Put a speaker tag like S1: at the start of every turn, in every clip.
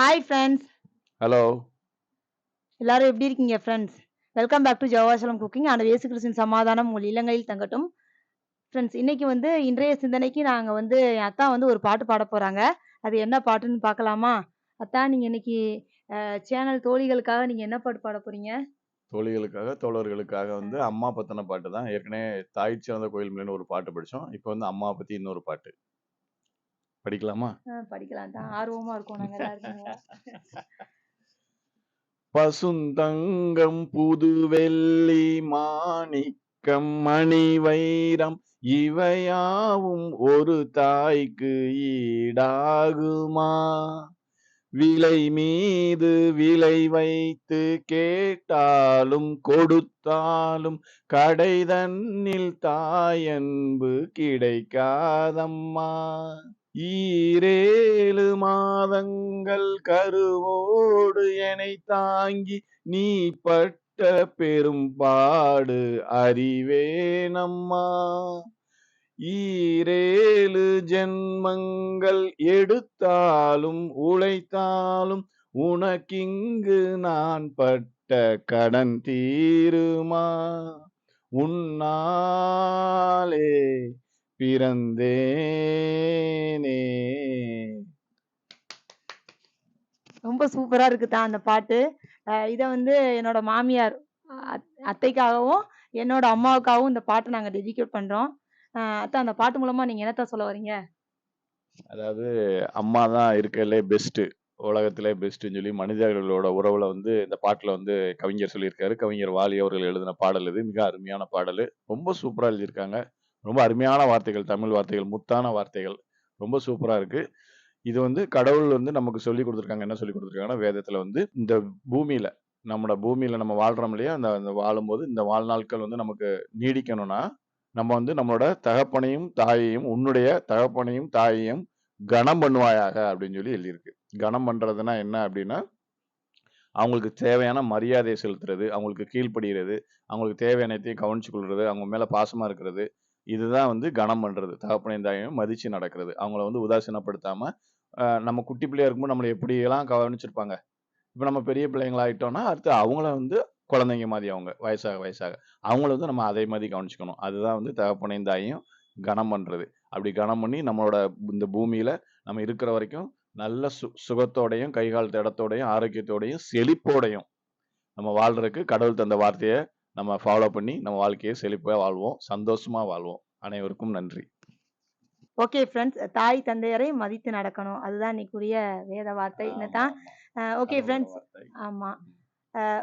S1: Hi friends.
S2: Hello.
S1: எல்லாரும் எப்படி இருக்கீங்க friends? Welcome back to Jehovah Shalom cooking. ஆண்டவர் இயேசு கிறிஸ்துவின் சமாதானம் உங்கள் இல்லங்களில் தங்கட்டும். ஃப்ரெண்ட்ஸ், இன்னைக்கு இன்றைய சிந்தனைக்கு நாங்க என் அத்தா ஒரு பாட்டு பாடப் போறாங்க. அது என்ன பாட்டுன்னு பார்க்கலாமா? அத்தா, நீங்க இன்னைக்கு சேனல் தோழிகளுக்காக நீங்க என்ன பாட்டு பாடப் போறீங்க?
S2: தோழிகளுக்காக, தோழர்களுக்காக அம்மா பத்தின பாட்டு தான். ஏற்கனவே தாய் சிறந்த கோயில் மேலேன்னு ஒரு பாட்டு படிச்சோம். இப்போ அம்மாவை பத்தி இன்னொரு பாட்டு படிக்கலாமா?
S1: படிக்கலாம் தான். ஆர்வமா இருக்கோம் நாங்க எல்லாருமே.
S2: பசுந்தங்கம் புதுவெள்ளி மாணிக்கம் மணி வைரம் இவையாவும் ஒரு தாய்க்கு ஈடாகுமா? விலை மீது விலை வைத்து கேட்டாலும் கொடுத்தாலும் கடைதன்னில் தாயன்பு கிடைக்காதம்மா. ஈரேழு மாதங்கள் கருவோடு என்னை தாங்கி நீ பட்ட பெரும்பாடு அறிவேனம்மா. ஈரேழு ஜென்மங்கள் எடுத்தாலும் உழைத்தாலும் உனக்கிங்கு நான் பட்ட கடன் தீருமா? உன்னாலே பிறந்தேனே.
S1: ரொம்ப சூப்பரா இருக்குதான் அந்த பாட்டு. இத என்னோட மாமியார் அத்தைக்காகவும் என்னோட அம்மாவுக்காகவும் இந்த பாட்டை நாங்க டெடிகேட் பண்றோம். அத்தா, அந்த பாட்டு மூலமா நீங்க என்னத்த சொல்ல வரீங்க?
S2: அதாவது அம்மா தான் இருக்கறதுலே பெஸ்ட், உலகத்திலே பெஸ்ட்னு சொல்லி மனிதர்களோட உறவுல இந்த பாட்டுல கவிஞர் சொல்லியிருக்காரு. கவிஞர் வாலி அவர்கள் எழுதின பாடல் இது. மிக அருமையான பாடல். ரொம்ப சூப்பரா எழுதியிருக்காங்க. ரொம்ப அருமையான வார்த்தைகள், தமிழ் வார்த்தைகள், முத்தான வார்த்தைகள். ரொம்ப சூப்பரா இருக்கு. இது கடவுள் நமக்கு சொல்லிக் கொடுத்துருக்காங்க. என்ன சொல்லிக் கொடுத்துருக்காங்கன்னா, வேதத்துல இந்த பூமியில, பூமியில நம்ம வாழ்றோம் இல்லையா? அந்த அந்த வாழும்போது இந்த வாழ்நாட்கள் நமக்கு நீடிக்கணும்னா, நம்ம நம்மளோட தகப்பனையும் தாயையும், உன்னுடைய தகப்பனையும் தாயையும் கனம் பண்ணுவாயாக அப்படின்னு சொல்லி எழுதியிருக்கு. கனம் பண்றதுன்னா என்ன அப்படின்னா, அவங்களுக்கு தேவையான மரியாதையை செலுத்துறது, அவங்களுக்கு கீழ்ப்படிகிறது, அவங்களுக்கு தேவையானதையும் கவனிச்சு கொள்றது, அவங்க மேல பாசமா இருக்கிறது. இதுதான் கனம் பண்றது. தகப்பனையும் தாயையும் மதிச்சு நடக்கிறது. அவங்கள உதாசீனப்படுத்தாம, நம்ம குட்டி பிள்ளையா இருக்கும்போது நம்மள எப்படியெல்லாம் கவனிச்சிருப்பாங்க. இப்ப நம்ம பெரிய பிள்ளைங்களா ஆயிட்டோம்னா, அடுத்து அவங்கள குழந்தைங்க மாரி அவங்க வயசாக வயசாக. அவங்கள நம்ம அதே மாரி கவனிச்சுக்கணும். அதுதான் தகப்பனையும் தாயையும் கனம் பண்றது. அப்படி கனம் பண்ணி நம்மளோட இந்த பூமியில நம்ம இருக்கிற வரைக்கும் நல்ல சுகத்தோடையும், கை கால் திடத்தோடையும், ஆரோக்கியத்தோடையும், செழிப்போடையும் நம்ம வாழ்றதுக்கு கடவுள் தந்த வார்த்தைய நம்ம ஃபாலோ பண்ணி நம்ம வாழ்க்கைய செழிப்பா வாழ்வோம். சந்தோஷமா வாழ்வோம். அனைவருக்கும் நன்றி.
S1: ஓகே ஃப்ரெண்ட்ஸ், தாய் தந்தையரை மதித்து நடக்கணும். அதுதான் இன்னைக்குரிய வேத வார்த்தை. என்னதான் ஓகே ஃப்ரெண்ட்ஸ். ஆமா.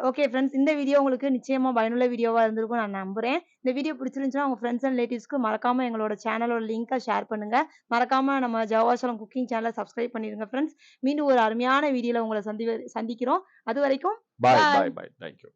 S1: ஓகே ஃப்ரெண்ட்ஸ், இந்த வீடியோ உங்களுக்கு நிச்சயமா பயனுள்ள வீடியோவா இருந்திருக்கும் நான் நம்புறேன். இந்த வீடியோ பிடிச்சிருந்துச்சுன்னா உங்க ஃப்ரெண்ட்ஸ் அண்ட் ரிலேட்டிவ்ஸ்க்கு மறக்காம எங்களோட சேனலோட லிங்கை ஷேர் பண்ணுங்க. மறக்காம நம்ம ஜெகோவா ஷாலோம் குக்கிங் சேனலை சப்ஸ்கிரைப் பண்ணிருங்க ஃப்ரெண்ட்ஸ். மீண்டும் ஒரு அருமையான வீடியோல உங்களை சந்திக்கிறோம். அது வரைக்கும்
S2: பாய் பாய் பாய். தேங்க்யூ.